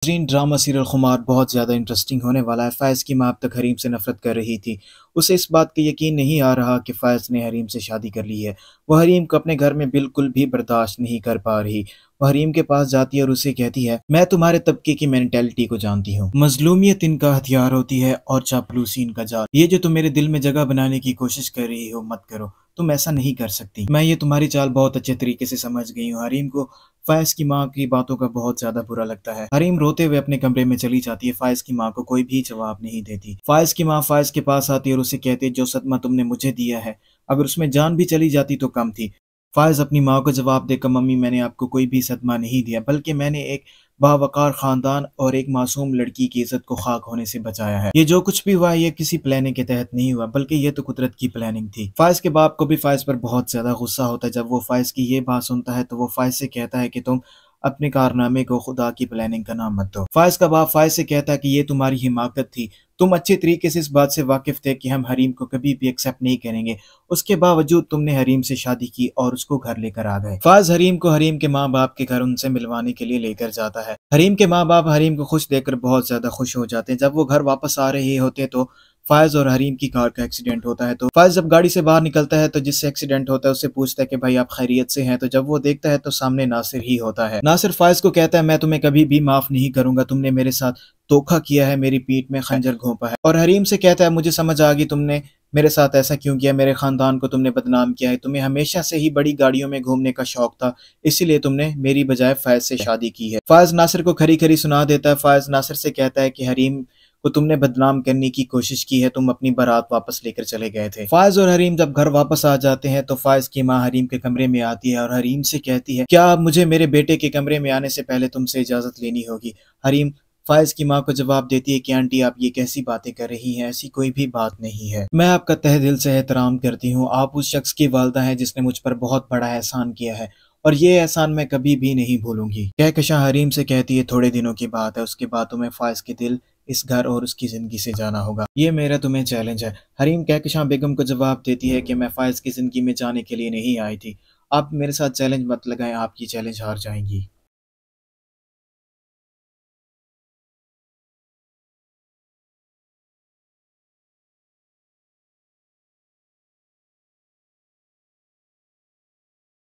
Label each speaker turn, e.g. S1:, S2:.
S1: नाज़रीन, drama serial खुमार बहुत ज़्यादा इंटरेस्टिंग होने वाला है। फ़ायज़ की माँ अब तक हरीम से नफ़रत कर रही थी। उसे इस बात का यकीन नहीं आ रहा कि फ़ायज़ ने हरीम से शादी कर ली है। वो हरीम को अपने घर में बिल्कुल भी बर्दाश्त नहीं कर पा रही। वो हरीम के पास जाती है और उसे कहती है, मैं तुम्हारे तबके की मेंटालिटी को जानती हूँ। मज़लूमियत इनका हथियार होती है और चापलूसी इनका जाल। ये जो तुम मेरे दिल में जगह बनाने की कोशिश कर रही हो, मत करो। तुम ऐसा नहीं कर सकती। मैं ये तुम्हारी चाल बहुत अच्छे तरीके से समझ गई हूँ। हरीम को फ़ायज़ की माँ की बातों का बहुत ज़्यादा बुरा लगता है। हरीम रोते हुए अपने कमरे में चली जाती है। फ़ायज़ की माँ को कोई भी जवाब नहीं देती। फ़ायज़ की माँ फ़ायज़ के पास आती है और उसे कहती है, जो सदमा तुमने मुझे दिया है, अगर उसमें जान भी चली जाती तो कम थी। फ़ायज़ अपनी माँ को जवाब देकर, मम्मी मैंने आपको कोई भी सदमा नहीं दिया, बल्कि मैंने एक बावक़ार ख़ानदान और एक मासूम लड़की की इज़्ज़त को ख़ाक होने से बचाया है। ये जो कुछ भी हुआ है, ये किसी प्लानिंग के तहत नहीं हुआ, बल्कि ये तो कुदरत की प्लानिंग थी। फ़ायज़ के बाप को भी फ़ायज़ पर बहुत ज़्यादा गुस्सा होता है। जब वो फ़ायज़ की ये बात सुनता है, तो वो फ़ायज़ से कहता है कि तुम अपने कारनामे को खुदा की प्लानिंग का नाम मत दो। फ़ायज़ का बाप फ़ायज़ से कहता है कि ये तुम्हारी हिमाकत थी। तुम अच्छे तरीके से इस बात से वाकिफ़ थे कि हम हरीम को कभी भी एक्सेप्ट नहीं करेंगे। उसके बावजूद तुमने हरीम से शादी की और उसको घर लेकर आ गए। फ़ायज़ हरीम को हरीम के माँ-बाप के घर उनसे मिलवाने के लिए लेकर जाता है। हरीम के माँ-बाप हरीम को खुश देखकर बहुत ज़्यादा खुश हो जाते हैं। जब वो घर वापस आ रहे होते हैं, तो फ़ायज़ और हरीम की कार का एक्सीडेंट होता है। तो फ़ायज़ जब गाड़ी से बाहर निकलता है, तो जिससे एक्सीडेंट होता है उससे पूछता है कि भाई आप खैरियत से हैं? तो जब वो देखता है, तो सामने नासिर ही होता है। नासिर फ़ायज़ को कहता है, मैं तुम्हें कभी भी माफ़ नहीं करूँगा, तुमने मेरे साथ धोखा किया है, मेरी पीठ में खंजर घोंपा है। और हरीम से कहता है, मुझे समझ आ गई तुमने मेरे साथ ऐसा क्यों किया, मेरे ख़ानदान को तुमने बदनाम किया है, तुम्हें हमेशा से ही बड़ी गाड़ियों में घूमने का शौक था, इसीलिए तुमने मेरी बजाय फ़ायज़ से शादी की है। फ़ायज़ नासिर को खरी-खरी सुना देता है। फ़ायज़ नासिर से कहता है कि हरीम को तुमने बदनाम करने की कोशिश की है, तुम अपनी बारात वापस लेकर चले गए थे। फ़ायज़ और हरीम जब घर वापस आ जाते हैं, तो फ़ायज़ की माँ हरीम के कमरे में आती है और हरीम से कहती है, क्या अब मुझे मेरे बेटे के कमरे में आने से पहले तुमसे इजाज़त लेनी होगी? हरीम फ़ायज़ की माँ को जवाब देती है कि आंटी आप ये कैसी बातें कर रही हैं, ऐसी कोई भी बात नहीं है। मैं आपका तहे दिल से एहतराम करती हूँ, आप उस शख्स की वालिदा हैं जिसने मुझ पर बहुत बड़ा एहसान किया है और ये एहसान मैं कभी भी नहीं भूलूँगी। कहकशां हरीम से कहती है, थोड़े दिनों की बात है, उसके बाद तुम्हें फ़ायज़ के दिल, इस घर और उसकी ज़िंदगी से जाना होगा। ये मेरा तुम्हें चैलेंज है। हरीम कहकशां बेगम को जवाब देती है कि मैं फ़ायज़ की ज़िंदगी में जाने के लिए नहीं आई थी। आप मेरे साथ चैलेंज मत लगाएँ, आप ये चैलेंज हार जाएँगी।